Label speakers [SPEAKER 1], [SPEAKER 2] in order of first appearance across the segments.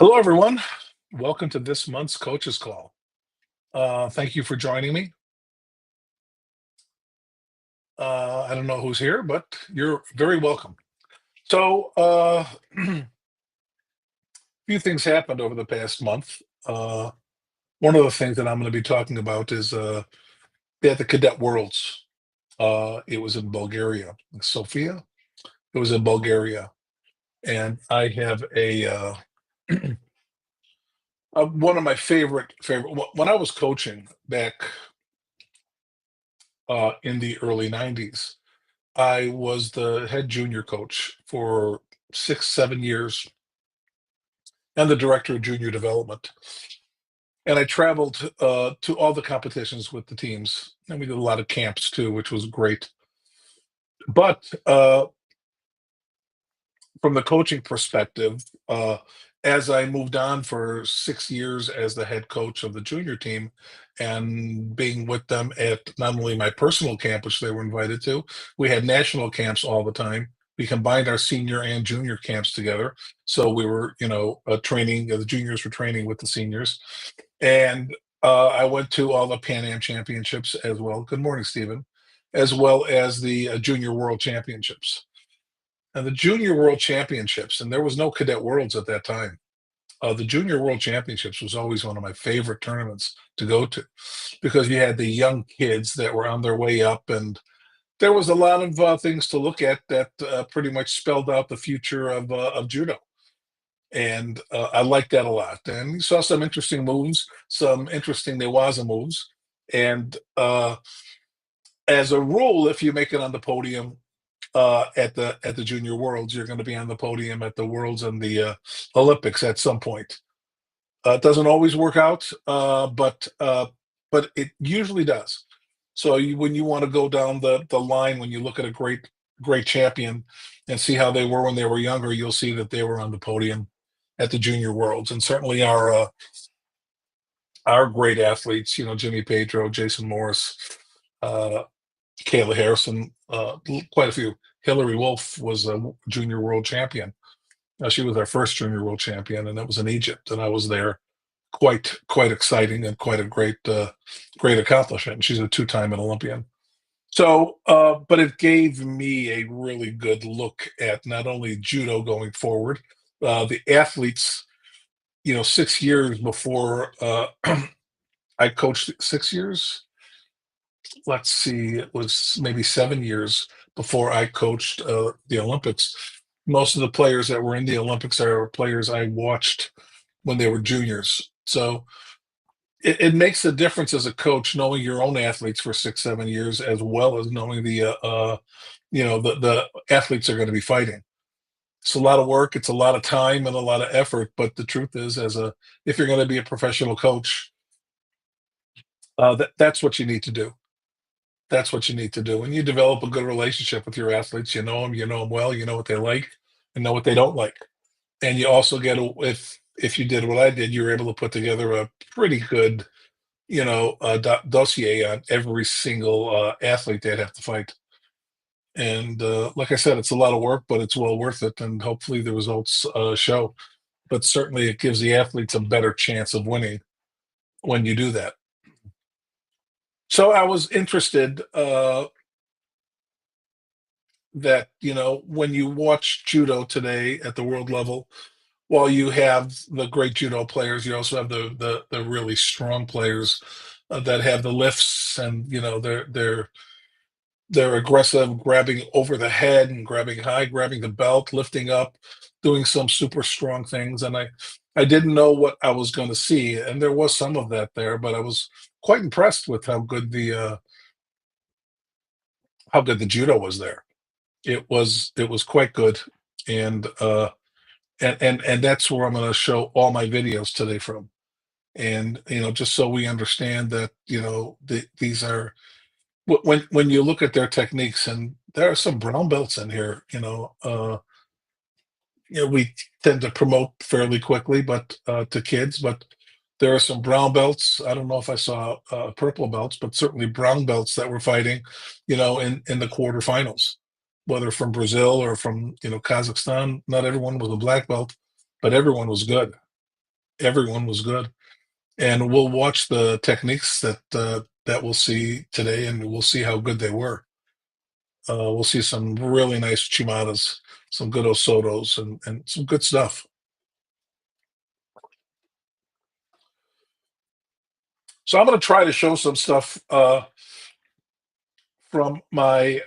[SPEAKER 1] Hello, everyone. Welcome to this month's Coaches Call. Thank you for joining me. I don't know who's here, but you're very welcome. So, a few things happened over the past month. One of the things that I'm going to be talking about is they had the Cadet Worlds. It was in Bulgaria, Sofia. It was in Bulgaria, and I have one of my favorite. When I was coaching back in the early '90s. I was the head junior coach for 6, 7 years and the director of junior development. And I traveled to all the competitions with the teams. And we did a lot of camps too, which was great. But from the coaching perspective, as I moved on for 6 years as the head coach of the junior team and being with them at not only my personal camp, which they were invited to, we had national camps all the time. We combined our senior and junior camps together. So we were, training, the juniors were training with the seniors. And I went to all the Pan Am championships as well. Good morning, Stephen. As well as the Junior World Championships. And the Junior World Championships, and there was no Cadet Worlds at that time. The Junior World Championships was always one of my favorite tournaments to go to because you had the young kids that were on their way up, and there was a lot of things to look at that pretty much spelled out the future of judo. And I liked that a lot. And you saw some interesting moves, some interesting Newaza moves. And as a rule, if you make it on the podium, at the Junior Worlds, you're going to be on the podium at the Worlds and the Olympics at some point. It doesn't always work out, but it usually does. So when you want to go down the line, when you look at a great champion and see how they were when they were younger, you'll see that they were on the podium at the Junior Worlds, and certainly our great athletes, Jimmy Pedro, Jason Morris, uh, Kayla Harrison, quite a few. Hillary Wolf was a junior world champion. She was our first junior world champion, and that was in Egypt. And I was there. Quite exciting and quite a great accomplishment. And she's a two-time Olympian. So, but it gave me a really good look at not only judo going forward, the athletes. 6 years before I coached 6 years. Let's see, it was maybe 7 years before I coached the Olympics. Most of the players that were in the Olympics are players I watched when they were juniors. So it makes a difference as a coach knowing your own athletes for 6, 7 years, as well as knowing the athletes are going to be fighting. It's a lot of work, it's a lot of time and a lot of effort. But the truth is, if you're going to be a professional coach, that's what you need to do. That's what you need to do. And you develop a good relationship with your athletes. You know them well, you know what they like and know what they don't like. And you also if you did what I did, you were able to put together a pretty good, dossier on every single athlete they'd have to fight. And like I said, it's a lot of work, but it's well worth it. And hopefully the results show. But certainly it gives the athletes a better chance of winning when you do that. So I was interested that when you watch judo today at the world level, while you have the great judo players, you also have the really strong players that have the lifts, and they're aggressive, grabbing over the head and grabbing high, grabbing the belt, lifting up, doing some super strong things. And I didn't know what I was going to see, and there was some of that there, but I was quite impressed with how good the judo was there. It was quite good, and and that's where I'm going to show all my videos today from. And just so we understand that these are when you look at their techniques, and there are some brown belts in here. We tend to promote fairly quickly, but to kids, but there are some brown belts. I don't know if I saw purple belts, but certainly brown belts that were fighting, in the quarterfinals, whether from Brazil or from Kazakhstan. Not everyone was a black belt, but everyone was good. Everyone was good. And we'll watch the techniques that we'll see today, and we'll see how good they were. We'll see some really nice chimadas, some good osotos, and some good stuff. So I'm going to try to show some stuff from my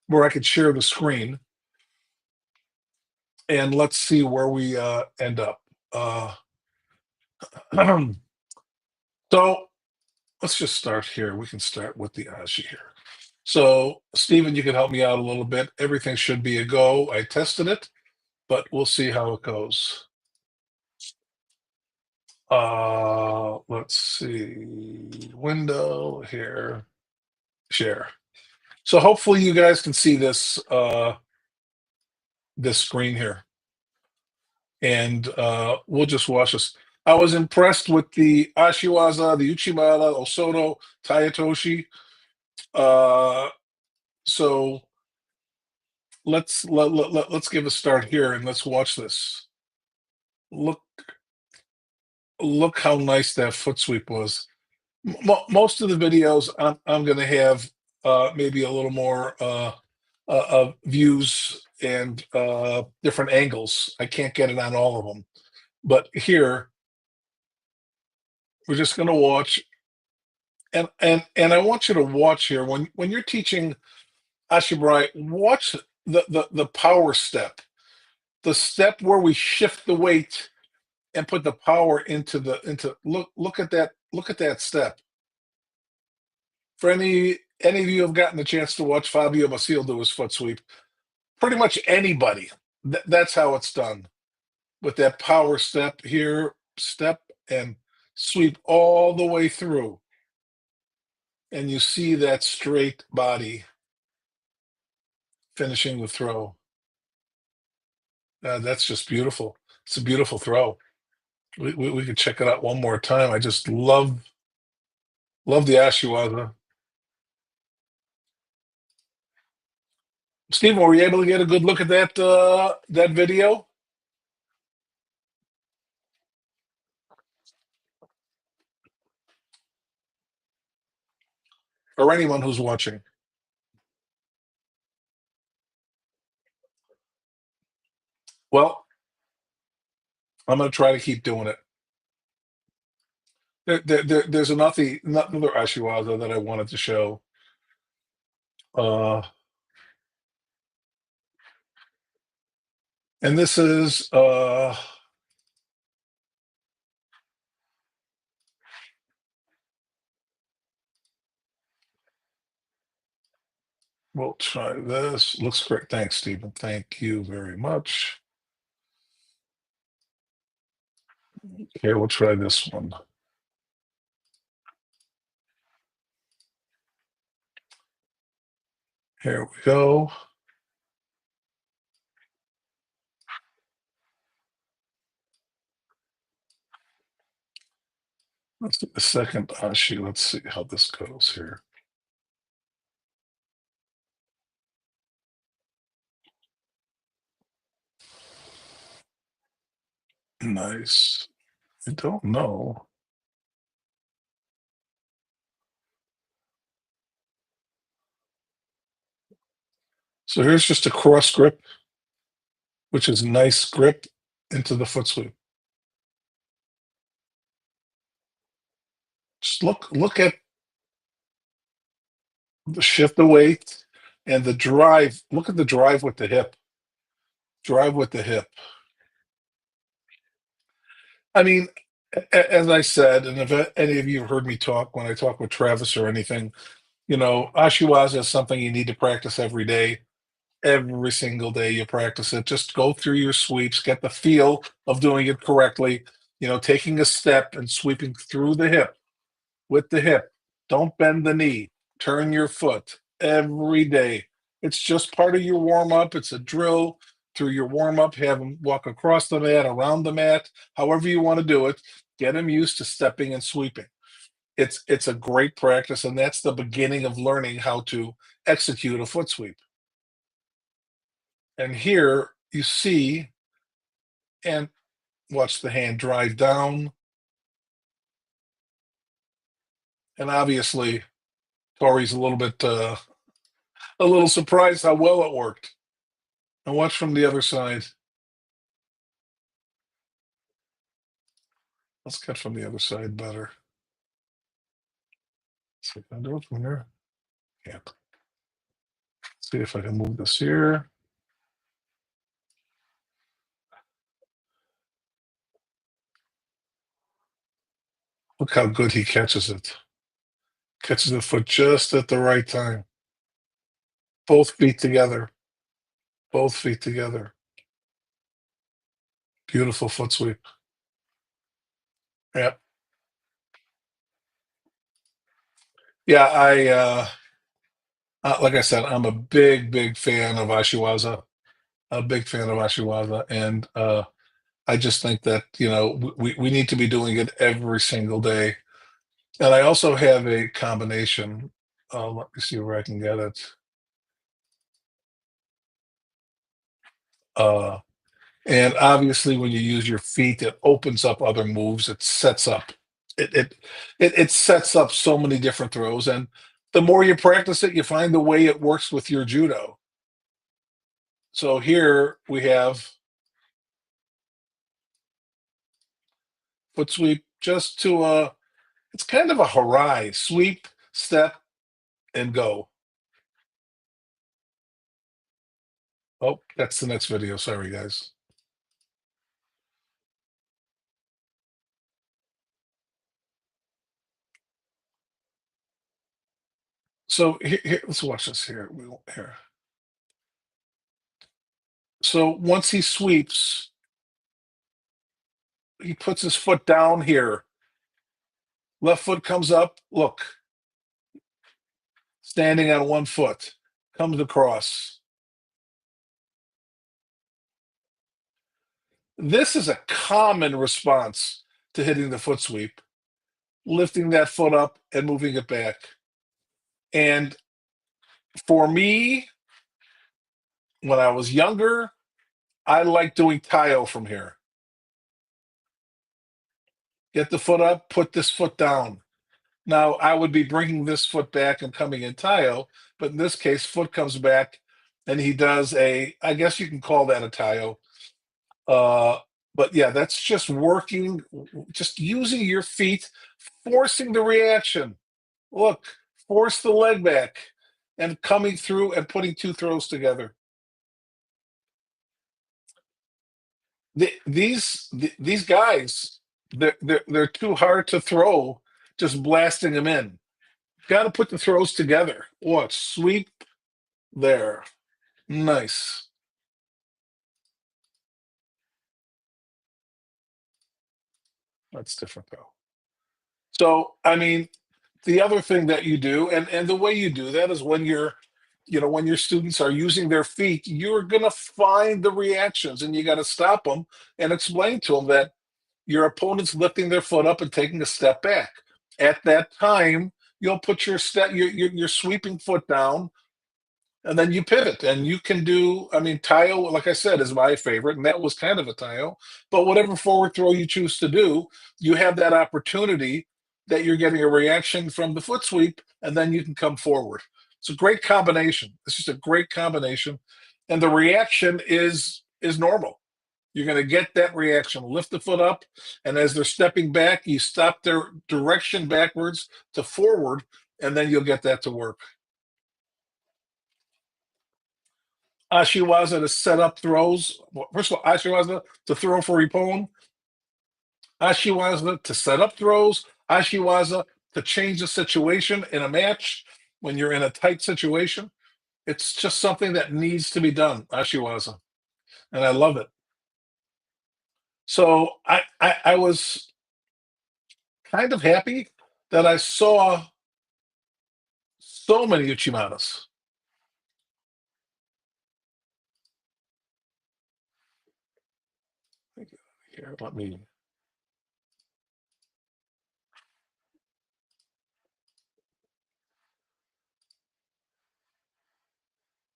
[SPEAKER 1] where I could share the screen, and let's see where we end up. Uh, so let's just start here. We can start with the ashi here. So, Stephen, you can help me out a little bit. Everything should be a go. I tested it, but we'll see how it goes. Let's see. Window here. Share. So hopefully you guys can see this screen here, and we'll just watch this. I was impressed with the Ashiwaza, the Uchimata, Osoto, Tayatoshi. Uh, so let's give a start here and let's watch this. Look look how nice that foot sweep was. Most of the videos I'm going to have maybe a little more views and different angles. I can't get it on all of them, but here we're just going to watch, and I want you to watch here when you're teaching Ashibarai, watch the power step, the step where we shift the weight and put the power into look at that step. For any of you who have gotten the chance to watch Fabio Masil do his foot sweep, pretty much anybody, that's how it's done. With that power step here, step and sweep all the way through. And you see that straight body finishing the throw. That's just beautiful. It's a beautiful throw. We could check it out one more time. I just love the Ashiwaza. Stephen, were you able to get a good look at that video? Or anyone who's watching? Well, I'm going to try to keep doing it. There's another Ashiwaza that I wanted to show. Uh, and this is we'll try this. Looks great. Thanks, Stephen. Thank you very much. Okay, we'll try this one. Here we go. Let's do the second Ashi. Let's see how this goes here. Nice. I don't know. So here's just a cross grip, which is nice grip into the foot sweep. Just look at the shift the weight and the drive. Look at the drive with the hip. Drive with the hip. I mean, as I said, and if any of you have heard me talk when I talk with Travis or anything, Ashiwaza is something you need to practice every day. Every single day you practice it. Just go through your sweeps, get the feel of doing it correctly. Taking a step and sweeping through the hip with the hip. Don't bend the knee. Turn your foot every day. It's just part of your warm up. It's a drill through your warm up. Have them walk across the mat, around the mat, however you want to do it. Get them used to stepping and sweeping. It's a great practice, and that's the beginning of learning how to execute a foot sweep. And here you see and watch the hand drive down. And obviously, Tori's a little surprised how well it worked. And watch from the other side. Let's get from the other side better. See if I can do it from here. Can't. See if I can move this here. Look how good he catches it. Catches the foot just at the right time. Both feet together. Both feet together. Beautiful foot sweep. Yeah. Yeah, like I said, I'm a big, big fan of Ashiwaza. A big fan of Ashiwaza, and I just think that we need to be doing it every single day. And I also have a combination. Let me see where I can get it. Uh, and obviously, when you use your feet, it opens up other moves. It sets up. It it it sets up so many different throws, and the more you practice it, you find the way it works with your judo. So here we have foot sweep just to it's kind of a harai sweep, step, and go. Oh, that's the next video. Sorry, guys. So here, let's watch this here. Here. So once he sweeps, he puts his foot down here. Left foot comes up. Look, standing on one foot, comes across. This is a common response to hitting the foot sweep, lifting that foot up and moving it back. And for me, when I was younger, I like doing Tayo from here. Get the foot up, put this foot down. Now, I would be bringing this foot back and coming in Tayo, but in this case, foot comes back and he does I guess you can call that a Tayo. Uh, but yeah, that's just working, just using your feet, forcing the reaction. Look, force the leg back and coming through and putting two throws together. These guys, they're too hard to throw, just blasting them in. Got to put the throws together. Watch, sweep there. Nice. That's different though. So, I mean, the other thing that you do, and the way you do that is when when your students are using their feet, you're gonna find the reactions, and you got to stop them and explain to them that your opponent's lifting their foot up and taking a step back. At that time, you'll put your sweeping foot down, and then you pivot, and you can do. I mean, tile, like I said, is my favorite, and that was kind of a tile. But whatever forward throw you choose to do, you have that opportunity that you're getting a reaction from the foot sweep, and then you can come forward. It's a great combination. It's just a great combination, and the reaction is normal. You're going to get that reaction. Lift the foot up, and as they're stepping back, you stop their direction backwards to forward, and then you'll get that to work. Ashiwaza to set up throws. Well, first of all, Ashiwaza to throw for Ippon. Ashiwaza to set up throws. Ashiwaza to change the situation in a match when you're in a tight situation. It's just something that needs to be done, Ashiwaza. And I love it. So I was kind of happy that I saw so many Uchimaras. Here, let me.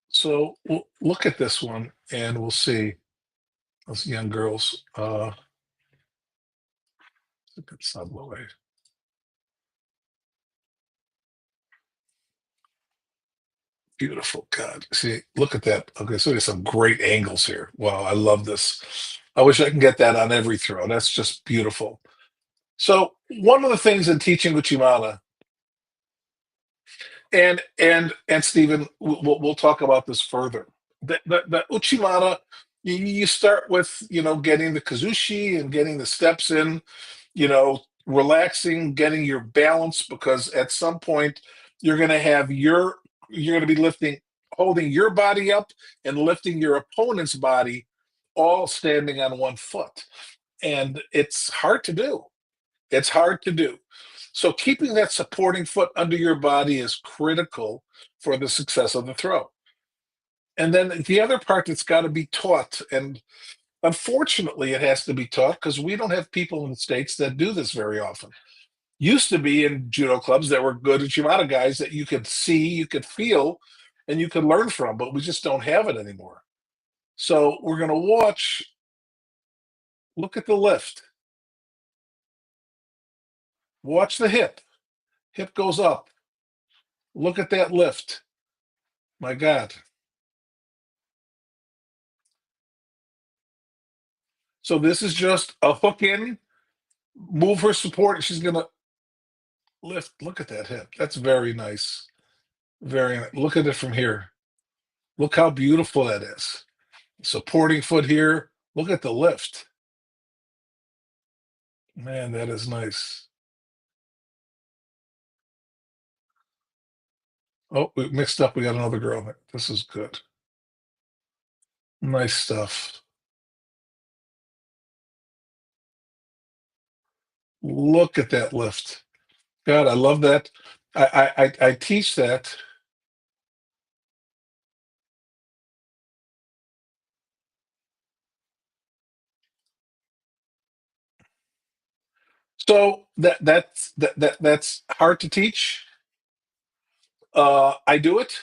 [SPEAKER 1] So we'll look at this one and we'll see. those young girls. It's not away. Beautiful. God. See, look at that. Okay, so there's some great angles here. Wow, I love this. I wish I can get that on every throw. That's just beautiful. So one of the things in teaching Uchimata, and Stephen, we'll talk about this further. The Uchimata, you start with getting the kazushi and getting the steps in, relaxing, getting your balance, because at some point you're going to have you're going to be holding your body up and lifting your opponent's body, all standing on one foot, and it's hard to do. It's hard to do. So keeping that supporting foot under your body is critical for the success of the throw. And then the other part that's got to be taught, and unfortunately it has to be taught because we don't have people in the States that do this very often. Used to be in judo clubs that were good Uchimata guys that you could see, you could feel, and you could learn from, but we just don't have it anymore. So we're going to watch, look at the lift, watch the hip. Hip goes up. Look at that lift. My God. So this is just a hook in, move her support. She's gonna lift. Look at that hip. That's very nice. Very nice. Look at it from here. Look how beautiful that is. Supporting foot here. Look at the lift. Man, that is nice. Oh, we mixed up. We got another girl. This is good. Nice stuff. Look at that lift. God, I love that. I teach that. So that's hard to teach. I do it,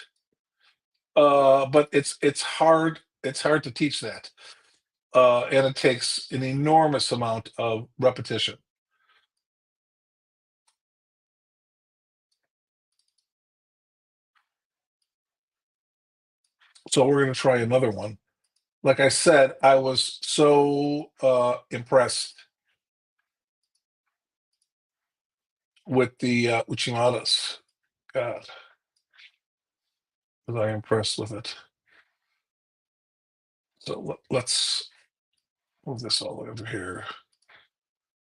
[SPEAKER 1] but it's hard. It's hard to teach that, and it takes an enormous amount of repetition. So we're going to try another one. Like I said, I was so impressed with the Uchimaras. God, was I impressed with it. So let's move this all the way over here.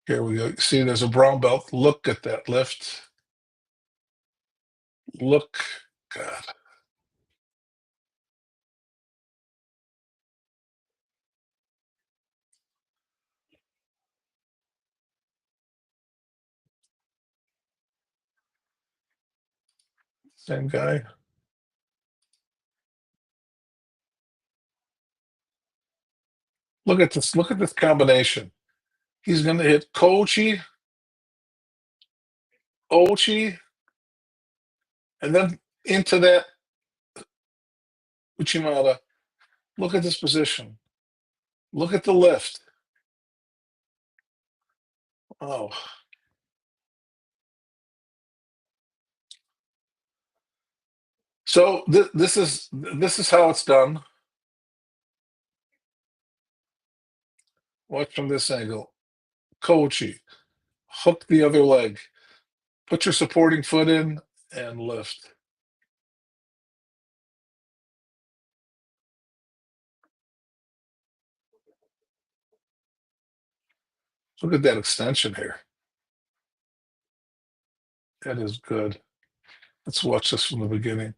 [SPEAKER 1] Here we go. See, there's a brown belt. Look at that lift. Look, God, same guy. Look at this. Look at this combination. He's going to hit Kochi, Ochi, and then into that Uchimata. Look at this position. Look at the lift. Oh, so this is how it's done. Watch from this angle. Kochi, hook the other leg. Put your supporting foot in and lift. Look at that extension here. That is good. Let's watch this from the beginning.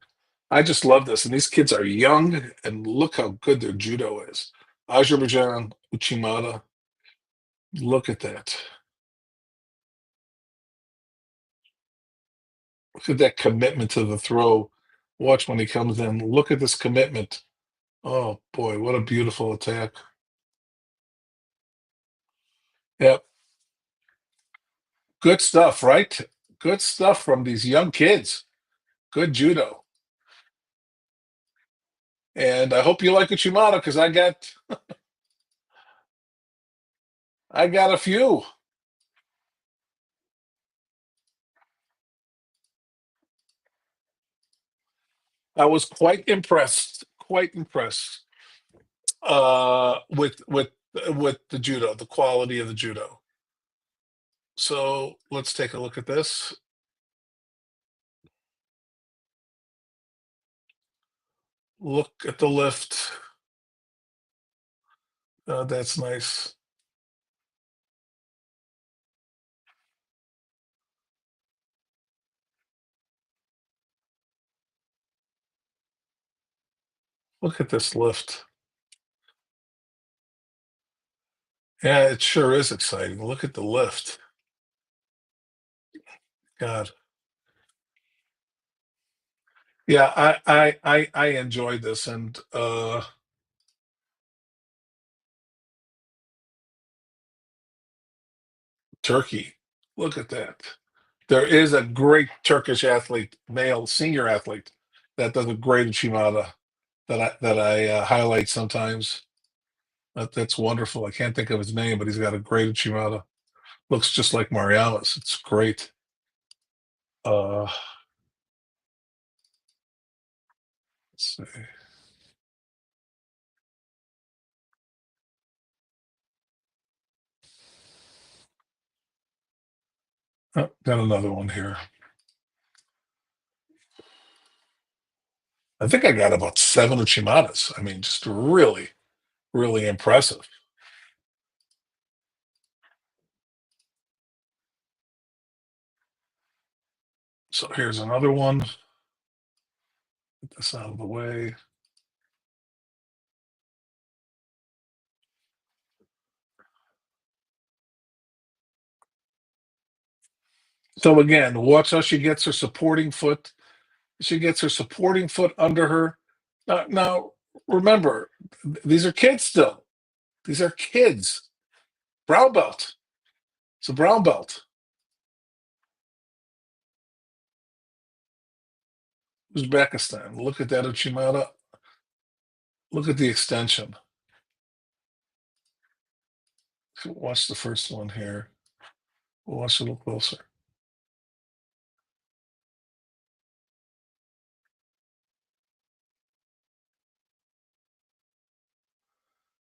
[SPEAKER 1] I just love this. And these kids are young, and look how good their judo is. Azerbaijan, Uchimata. Look at that. Look at that commitment to the throw. Watch when he comes in. Look at this commitment. Oh boy, what a beautiful attack. Yep. Good stuff, right? Good stuff from these young kids. Good judo. And I hope you like Uchimata because I got I got a few. I was quite impressed with the judo, the quality of the judo. So let's take a look at this. Look at the lift. That's nice. Look at this lift. Yeah, it sure is exciting. Look at the lift. God. Yeah, I enjoyed this, and Turkey. Look at that. There is a great Turkish athlete, male senior athlete, that does a great Uchimata that I highlight sometimes. That's wonderful. I can't think of his name, but he's got a great Uchimata. Looks just like Mariama's. It's great. Uh, let's see. Oh, got another one here. I think I got about seven Uchimatas. I mean, just really, really impressive. So here's another one. Get this out of the way. So again, watch how she gets her supporting foot. She gets her supporting foot under her. Now remember, these are kids still. These are kids. Brown belt. It's a brown belt. Uzbekistan. Look at that Uchimata. Look at the extension. Watch the first one here. Watch a little closer.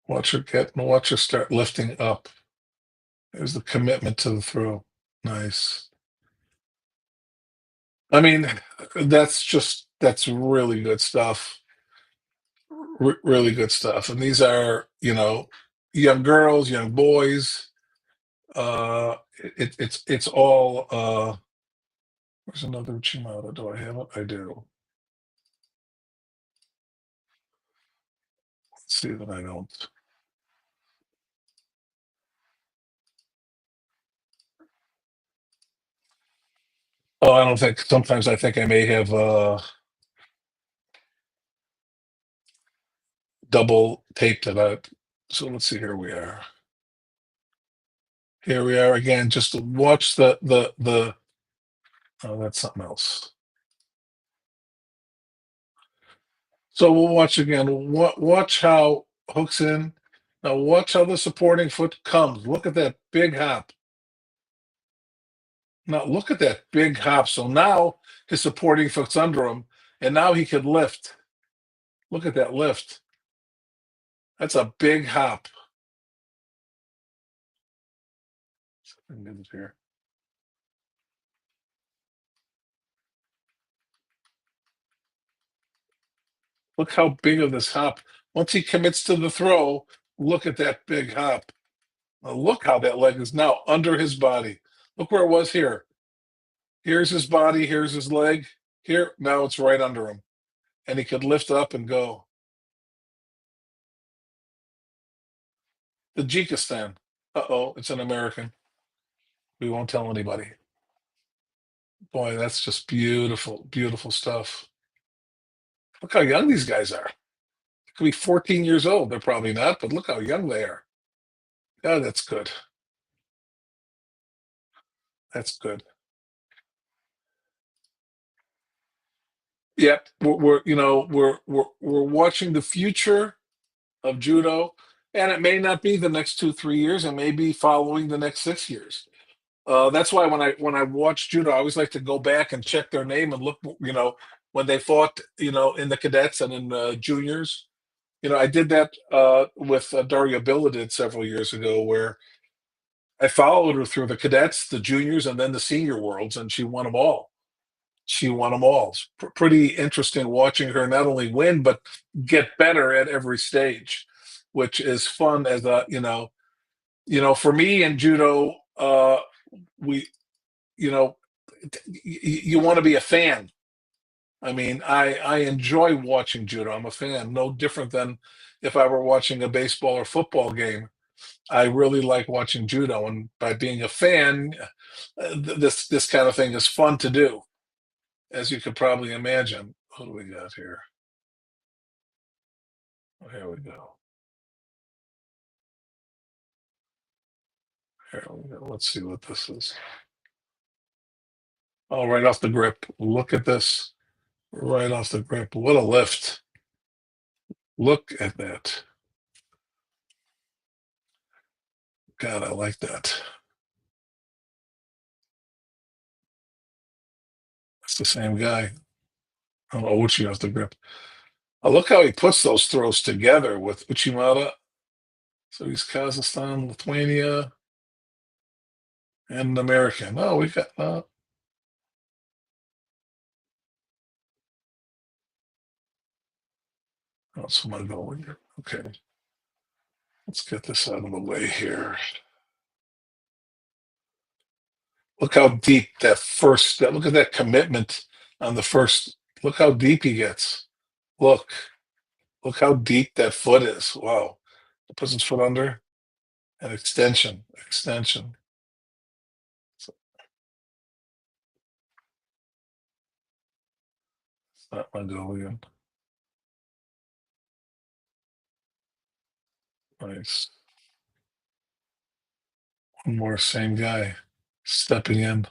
[SPEAKER 1] Watch her start lifting up. There's the commitment to the throw. Nice. I mean, that's really good stuff. Really good stuff. And these are, young girls, young boys. It's all. Where's another Chimata? Do I have it? I do. Let's see that I don't. Oh, I don't think. Sometimes I think I may have double taped it out. So let's see. Here we are. Here we are again. Just to watch the. Oh, that's something else. So we'll watch again. Watch how hooks in. Now watch how the supporting foot comes. Look at that big hop. Now look at that big hop. So now his supporting foot's under him, and now he could lift. Look at that lift. That's a big hop. Here. Look how big of this hop. Once he commits to the throw, look at that big hop. Now look how that leg is now under his body. Look where it was here. Here's his body. Here's his leg. Here, now it's right under him. And he could lift up and go. Tajikistan. Uh-oh, it's an American. We won't tell anybody. Boy, that's just beautiful, beautiful stuff. Look how young these guys are. They could be 14 years old. They're probably not, but look how young they are. Yeah, that's good. That's good. Yep, we're watching the future of judo. And it may not be the next 2, 3 years. It may be following the next 6 years. That's why when I watch judo, I always like to go back and check their name and look, when they fought, in the cadets and in juniors. I did that with Daria Billadid several years ago, where I followed her through the cadets, the juniors, and then the senior worlds, and she won them all. She won them all. It's pretty interesting watching her not only win but get better at every stage, which is fun as a for me in judo. We you know you want to be a fan. I mean, I enjoy watching judo. I'm a fan, no different than if I were watching a baseball or football game. I really like watching judo, and by being a fan, this kind of thing is fun to do, as you could probably imagine. What do we got here? Oh, here we go. Here we go. Let's see what this is. Oh, right off the grip. Look at this. Right off the grip. What a lift. Look at that. God, I like that. It's the same guy. Oh, Uchi off the grip. I look how he puts those throws together with Uchimata. So he's Kazakhstan, Lithuania, and American. Oh, we got that's my goal here. Okay, let's get this out of the way here. Look how deep that first step. Look at that commitment on the first. Look how deep he gets. Look, look how deep that foot is. Wow. Puts his foot under and extension, extension. It's not my goal again. Nice. One more, same guy stepping in.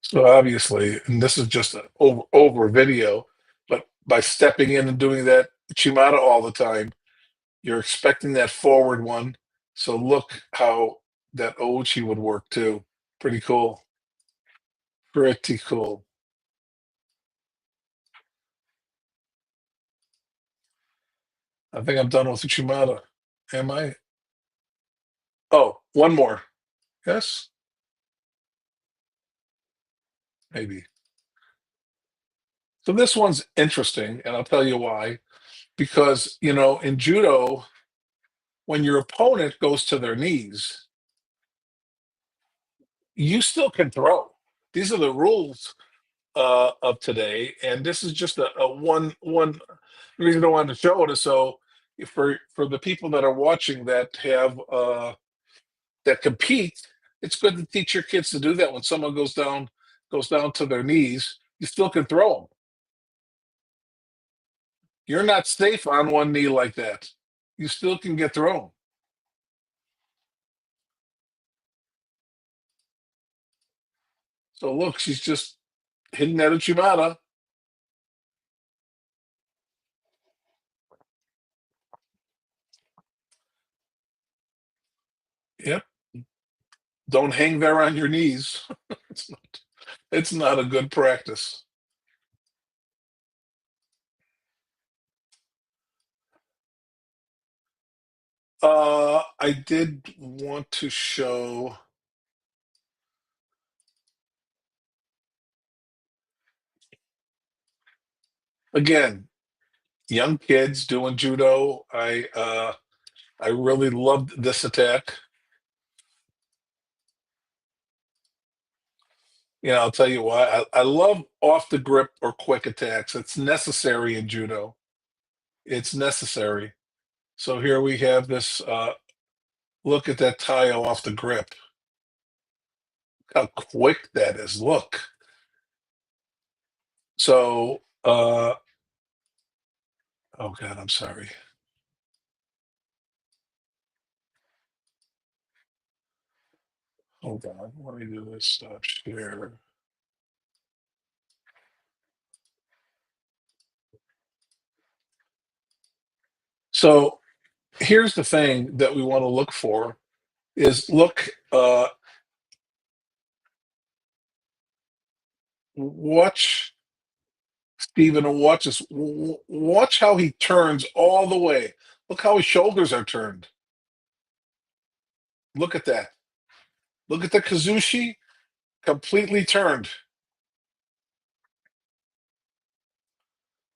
[SPEAKER 1] So obviously, and this is just an over video, but by stepping in and doing that Chimata all the time, you're expecting that forward one. So look how that Ouchi would work too. Pretty cool. Pretty cool. I think I'm done with Uchimata. Am I? Oh, one more. Yes, maybe. So this one's interesting, and I'll tell you why. Because, in judo, when your opponent goes to their knees, you still can throw. These are the rules of today, and this is just a one reason I wanted to show it is so for the people that are watching that have that compete, it's good to teach your kids to do that. When someone goes down to their knees, you still can throw them. You're not safe on one knee like that. You still can get thrown. So look, she's just hitting that Uchimata. Yep. Don't hang there on your knees. It's not a good practice. I did want to show again, young kids doing judo. I really loved this attack. I'll tell you why. I love off the grip or quick attacks. It's necessary in judo. It's necessary. So here we have this. Look at that Taio off the grip. How quick that is. Look. So Oh God, I'm sorry. Hold on. Let me do this. Stop share. So here's the thing that we want to look for is look, watch Stephen and watch this. Watch how he turns all the way. Look how his shoulders are turned. Look at that. Look at the Kazushi completely turned.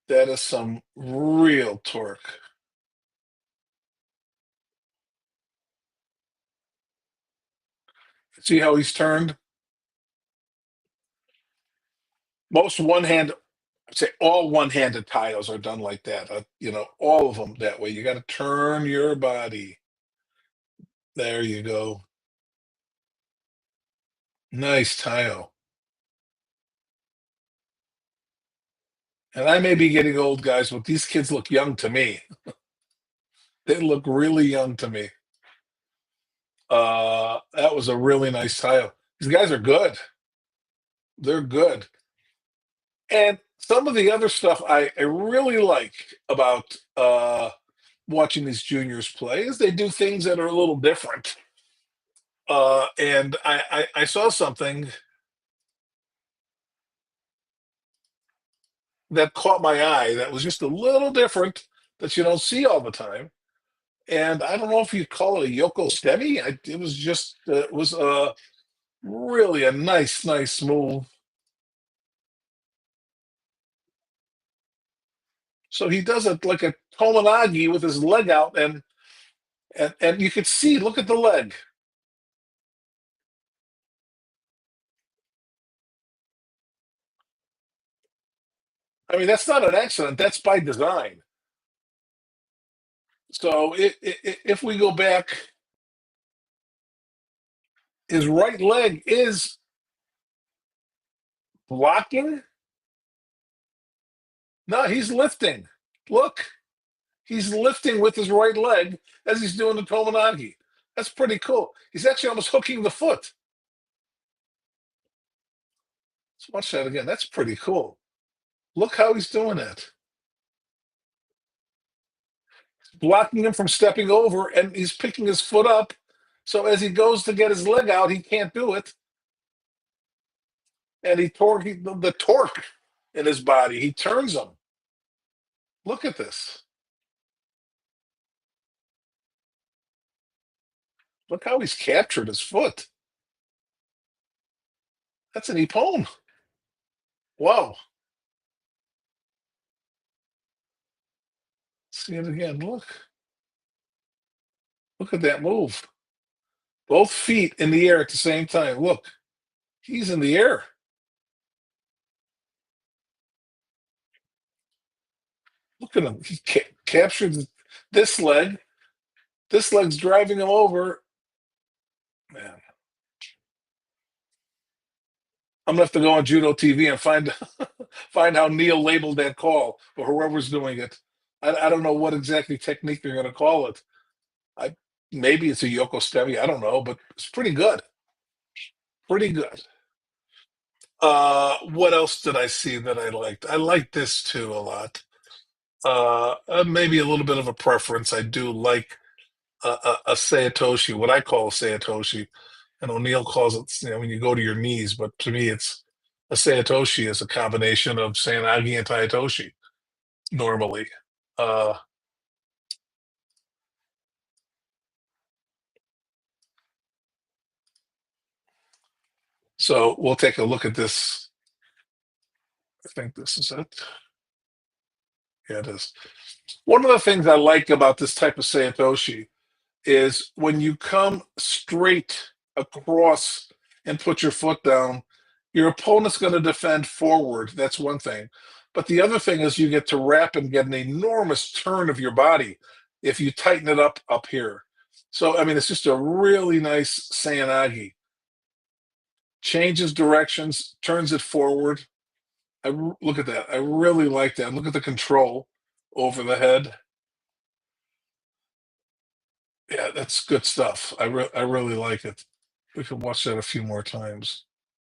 [SPEAKER 1] That is some real torque. See how he's turned? Most one hand, I'd say all one-handed tiles are done like that. All of them that way. You got to turn your body. There you go. Nice tile. And I may be getting old, guys, but these kids look young to me. They look really young to me. That was a really nice tile. These guys are good. They're good. And some of the other stuff I really like about watching these juniors play is they do things that are a little different. And I saw something that caught my eye that was just a little different that you don't see all the time. And I don't know if you call it a Yoko Stemi. It was just it was really a nice move. So he does it like a Tomonagi with his leg out, and you could see. Look at the leg. I mean, that's not an accident. That's by design. So if we go back, his right leg is blocking. No, he's lifting. Look, he's lifting with his right leg as he's doing the Tomonagi. That's pretty cool. He's actually almost hooking the foot. Let's watch that again. That's pretty cool. Look how he's doing that. Blocking him from stepping over, and he's picking his foot up. So as he goes to get his leg out, he can't do it. And the torque in his body. He turns him. Look at this. Look how he's captured his foot. That's an ippon. Wow. See it again. Look at that move. Both feet in the air at the same time. Look, he's in the air. Look at him. He captured this leg. This leg's driving him over. Man, I'm gonna have to go on Judo TV and find find how Neil labeled that call or whoever's doing it. I don't know what exactly technique they're gonna call it. I Maybe it's a Yoko Stemi. I don't know, but it's pretty good. Pretty good. What else did I see that I liked? I liked this too a lot. Maybe a little bit of a preference. I do like a Sayatoshi, what I call a Sayatoshi, and O'Neill calls it, when you go to your knees. But to me, it's a Sayatoshi is a combination of Sanagi and Taitoshi normally. Uh, so we'll take a look at this. I think this is it. Yeah, it is. One of the things I like about this type of Sayatoshi is when you come straight across and put your foot down, your opponent's going to defend forward. That's one thing. But the other thing is you get to wrap and get an enormous turn of your body if you tighten it up here. So, I mean, it's just a really nice Sayanagi. Changes directions, turns it forward. Look at that. I really like that. Look at the control. over the head. Yeah, that's good stuff. I really like it. We could watch that a few more times.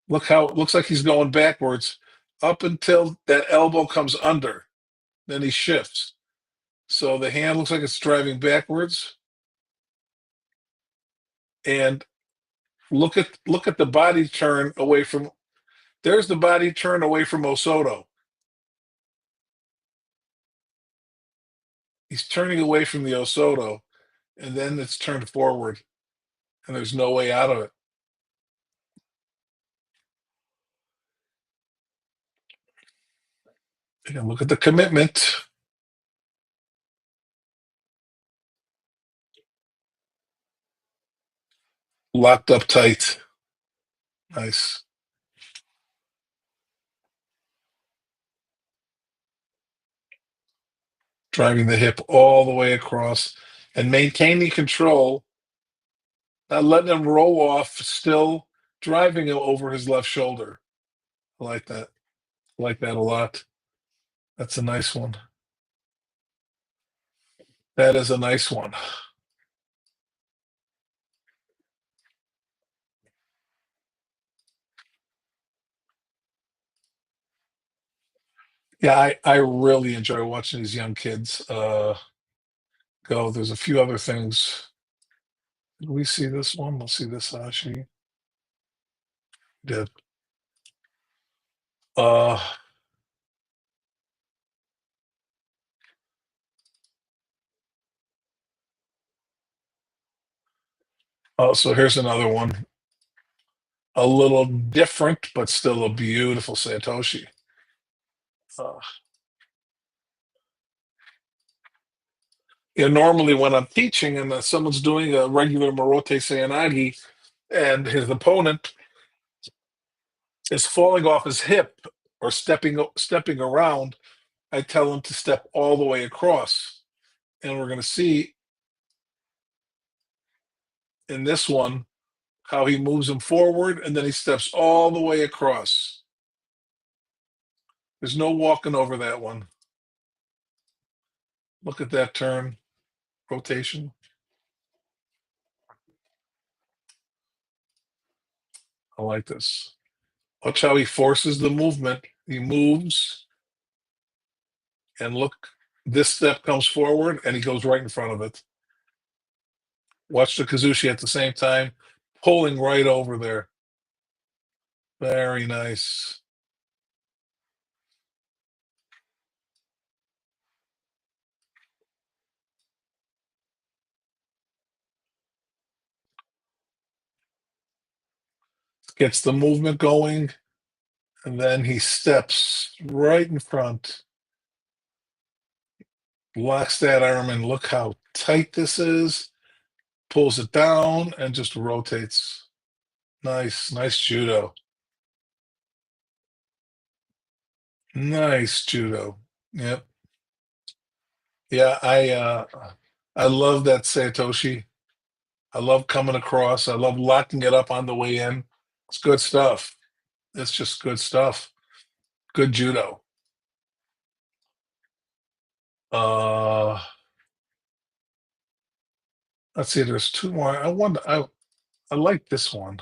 [SPEAKER 1] Look how it looks like he's going backwards up until that elbow comes under. Then he shifts. So the hand looks like it's driving backwards. And look at the body turn away from there's the body turn away from Osoto. He's turning away from the Osoto, and then it's turned forward, and there's no way out of it. And look at the commitment. Locked up tight. Nice. Driving the hip all the way across and maintaining control, not letting him roll off, still driving him over his left shoulder. I like that. I like that a lot. That's a nice one. That is a nice one. Yeah, I really enjoy watching these young kids go. There's a few other things. Did we see this one? We'll see this Ashi did. Uh oh, so here's another one. A little different, but still a beautiful Satoshi. Uh, normally when I'm teaching and someone's doing a regular Morote Sayanagi and his opponent is falling off his hip or stepping around, I tell him to step all the way across. And we're going to see in this one how he moves him forward and then he steps all the way across. There's no walking over that one. Look at that turn, rotation. I like this. Watch how he forces the movement. He moves, and look, this step comes forward, and he goes right in front of it. Watch the Kazushi at the same time, pulling right over there. Very nice. Gets the movement going, and then he steps right in front, locks that arm, and look how tight this is. Pulls it down and just rotates. Nice, nice judo. Nice judo. Yep. Yeah, I love that Satoshi. I love coming across. I love locking it up on the way in. It's good stuff. It's just good stuff. Good judo. Uh let's see, there's two more. I like this one.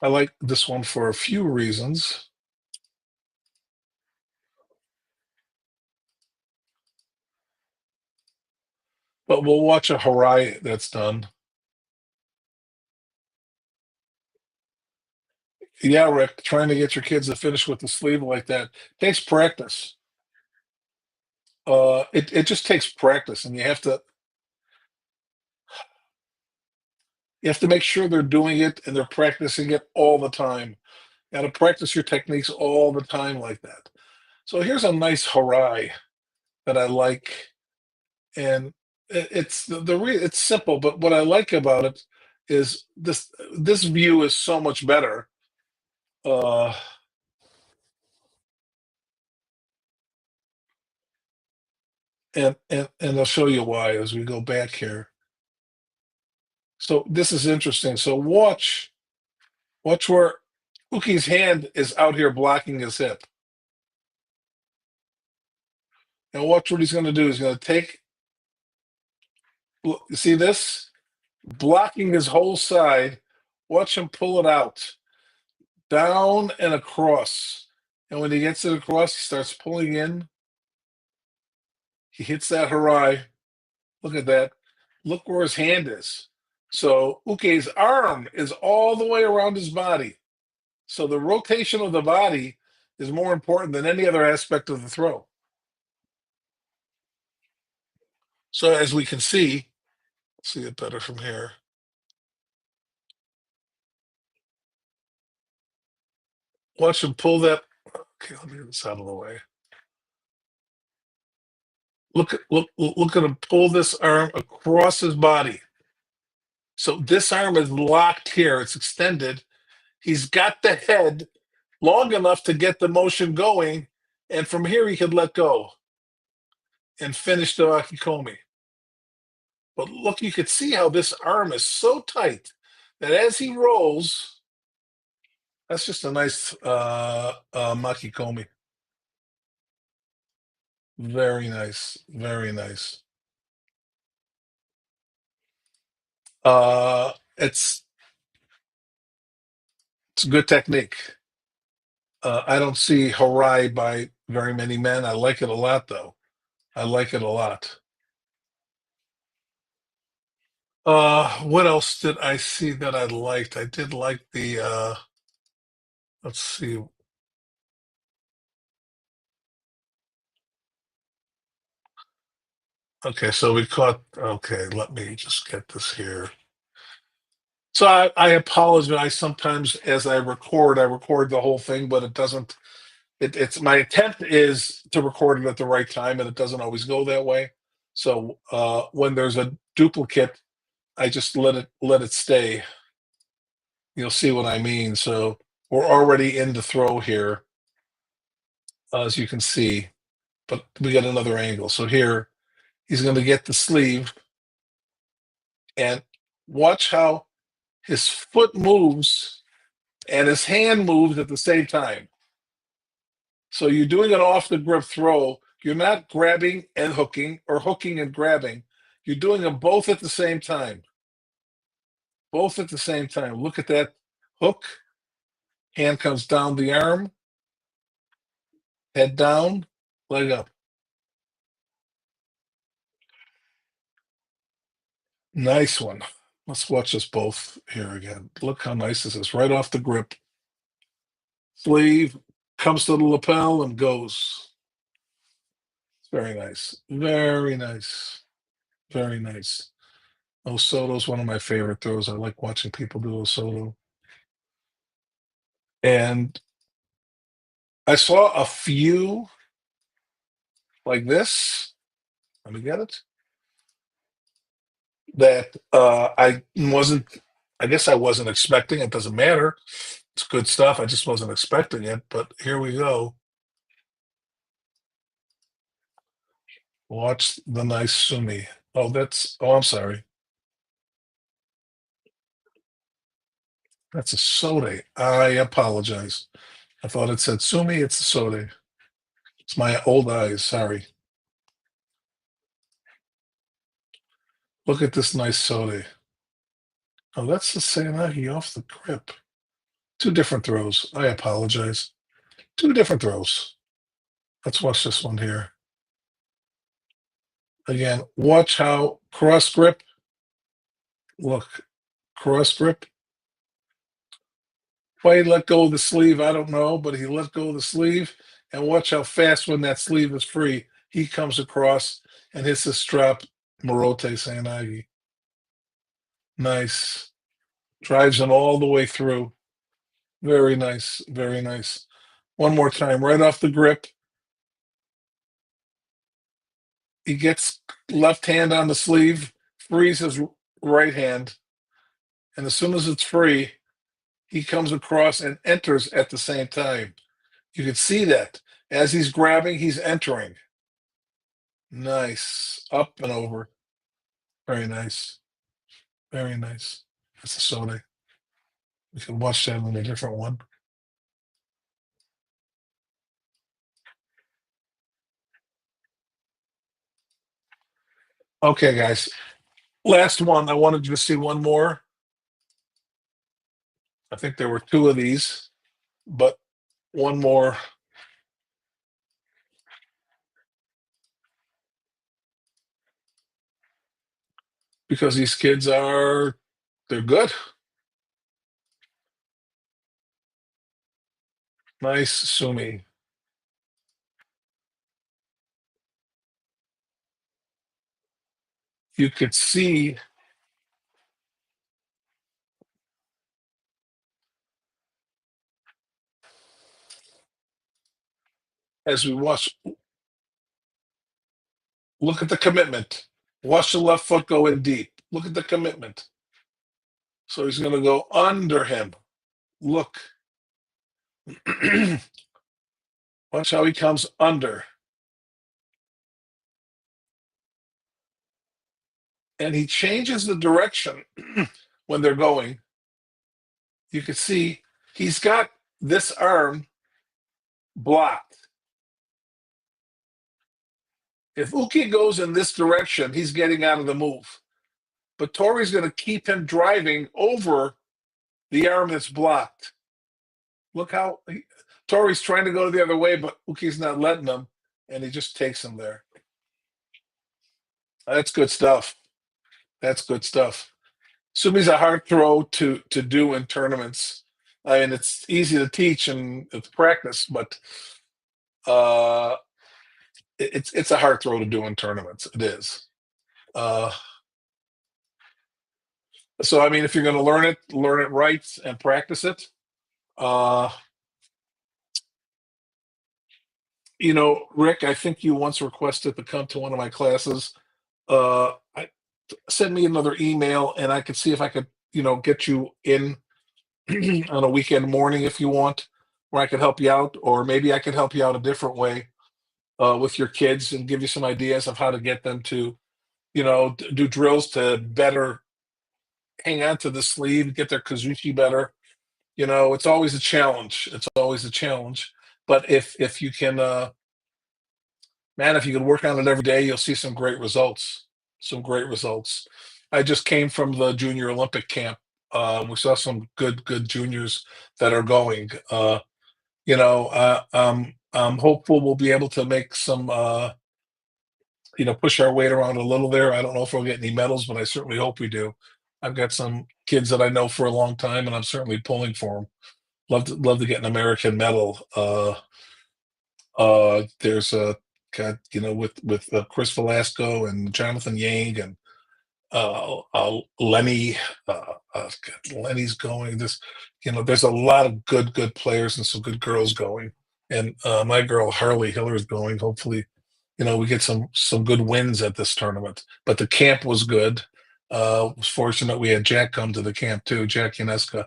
[SPEAKER 1] I like this one for a few reasons. But we'll watch a Harai that's done. Yeah, Rick, trying to get your kids to finish with the sleeve like that takes practice. It just takes practice, and you have to make sure they're doing it and they're practicing it all the time. You got to practice your techniques all the time like that. So here's a nice Harai that I like, and it's simple, but what I like about it is this view is so much better. Uh, and I'll show you why as we go back here. So this is interesting. So watch where Uki's hand is out here blocking his hip. And watch what he's going to do. He's going to take, you see this? Blocking his whole side. Watch him pull it out. Down and across. And when he gets it across, he starts pulling in. He hits that harai. Look at that. Look where his hand is. So Uke's arm is all the way around his body. So the rotation of the body is more important than any other aspect of the throw. So as we can see it better from here. Watch him pull that. Okay, let me get this out of the way. Look at him pull this arm across his body. So this arm is locked here. It's extended. He's got the head long enough to get the motion going, and from here he could let go and finish the akikomi. But look, you could see how this arm is so tight that as he rolls, that's just a nice makikomi. Very nice, very nice. It's good technique. I don't see harai by very many men. I like it a lot, though. I like it a lot. What else did I see that I liked? I did like the let's see. Okay, so we caught okay, let me just get this here. So I apologize sometimes as I record the whole thing, but it doesn't it's my attempt is to record it at the right time and it doesn't always go that way. So when there's a duplicate, I just let it stay. You'll see what I mean. So we're already in the throw here, as you can see, but we got another angle. So here he's going to get the sleeve and watch how his foot moves and his hand moves at the same time. So you're doing an off the grip throw. You're not grabbing and hooking or hooking and grabbing. You're doing them both at the same time. Both at the same time. Look at that hook. Hand comes down the arm, head down, leg up. Nice one. Let's watch this both here again. Look how nice this is. Right off the grip. Sleeve comes to the lapel and goes. Very nice. Very nice. Very nice. Osoto's one of my favorite throws. I like watching people do Osoto. And I saw a few like this. Let me get it. That I guess I wasn't expecting. It doesn't matter. It's good stuff. I just wasn't expecting it. But here we go. Watch the nice sumi. I'm sorry. That's a sode. I apologize. I thought it said sumi. It's a sode. It's my old eyes. Sorry. Look at this nice sode. Oh, that's the Seanagi off the grip. Two different throws. I apologize. Two different throws. Let's watch this one here. Again, watch how cross grip. Look, cross grip. Why he let go of the sleeve, I don't know, but he let go of the sleeve. And watch how fast when that sleeve is free, he comes across and hits the strap Morote Sanagi. Nice. Drives him all the way through. Very nice. Very nice. One more time, right off the grip. He gets left hand on the sleeve, frees his right hand, and as soon as it's free, he comes across and enters at the same time. You can see that as he's grabbing, he's entering. Nice, up and over. Very nice, very nice. That's a soda. You can watch that on a different one. Okay, guys. Last one. I wanted you to see one more. I think there were two of these, but one more because these kids are they're good. Nice, Sumi. You could see as we watch. Look at the commitment. Watch the left foot go in deep. Look at the commitment. So he's going to go under him. Look. Watch how he comes under. And he changes the direction when they're going. You can see he's got this arm blocked. If Uki goes in this direction, he's getting out of the move. But Tori's going to keep him driving over the arm that's blocked. Look how Tori's trying to go the other way, but Uki's not letting him, and he just takes him there. That's good stuff. That's good stuff. Sumi's a hard throw to do in tournaments. I mean, it's easy to teach and it's practice, but uh, it's a hard throw to do in tournaments. It is. Uh, so I mean, if you're going to learn it right and practice it. Uh, Rick, I think you once requested to come to one of my classes. I send me another email, and I could see if I could, get you in on a weekend morning if you want, where I could help you out, or maybe I could help you out a different way with your kids and give you some ideas of how to get them to, do drills to better hang on to the sleeve, get their kazushi better. It's always a challenge. It's always a challenge. But if you can, man, if you can work on it every day, you'll see some great results. Some great results. I just came from the Junior Olympic camp. We saw some good juniors that are going. I'm hopeful we'll be able to make some, push our weight around a little there. I don't know if we'll get any medals, but I certainly hope we do. I've got some kids that I know for a long time, and I'm certainly pulling for them. Love to get an American medal. There's a God, with Chris Velasco and Jonathan Yang and Lenny. Lenny's going. There's a lot of good players and some good girls going, and my girl Harley Hiller is going. Hopefully, we get some good wins at this tournament. But the camp was good. Was fortunate we had Jack come to the camp too. Jack Yaneska,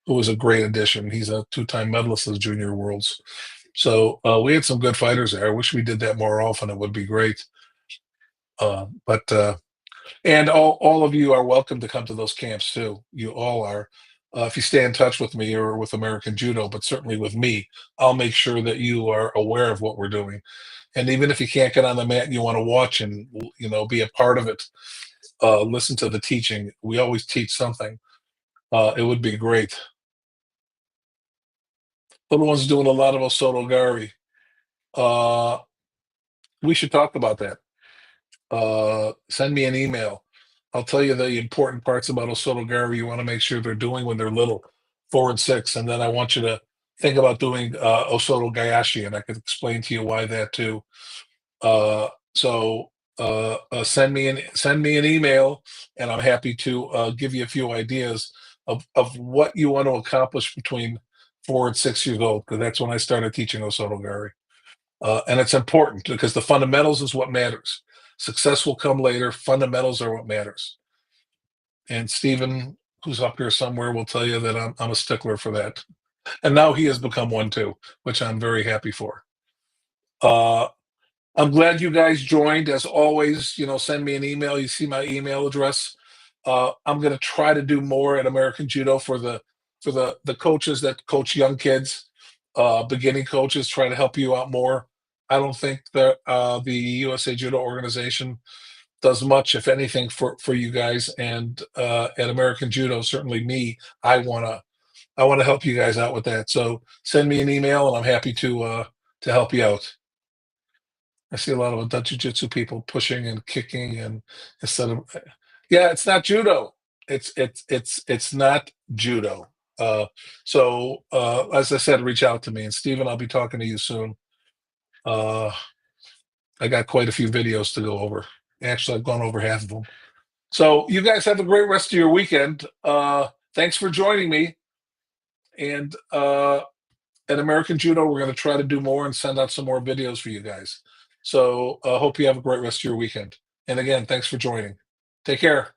[SPEAKER 1] who was a great addition. He's a two-time medalist of Junior Worlds. So we had some good fighters there. I wish we did that more often. It would be great. But and all of you are welcome to come to those camps too. You all are. If you stay in touch with me or with American Judo, but certainly with me, I'll make sure that you are aware of what we're doing. And even if you can't get on the mat and you want to watch and be a part of it, listen to the teaching. We always teach something. It would be great. Little one's doing a lot of Osoto Gari. Uh, we should talk about that. Send me an email. I'll tell you the important parts about Osoto Gari you want to make sure they're doing when they're little, 4 and 6, and then I want you to think about doing Osoto Gayashi, and I could explain to you why that too. So send me an email, and I'm happy to give you a few ideas of what you want to accomplish between 4 and 6 years old, because that's when I started teaching Osoto Gari. And it's important because the fundamentals is what matters. Success will come later. Fundamentals are what matters. And Stephen, who's up here somewhere, will tell you that I'm a stickler for that. And now he has become one too, which I'm very happy for. Uh, I'm glad you guys joined. As always, send me an email. You see my email address. I'm going to try to do more at American Judo for the coaches that coach young kids, beginning coaches. Try to help you out more. I don't think that the USA Judo organization does much, if anything, for you guys. And at American Judo, certainly me, I wanna help you guys out with that. So send me an email, and I'm happy to help you out. I see a lot of adult jujitsu people pushing and kicking, and instead of yeah, it's not judo. It's not judo. As I said, reach out to me, and Stephen, I'll be talking to you soon. Uh, I got quite a few videos to go over. Actually, I've gone over half of them. So you guys have a great rest of your weekend. Thanks for joining me. And at American Judo, we're going to try to do more and send out some more videos for you guys. So hope you have a great rest of your weekend. And again, thanks for joining. Take care.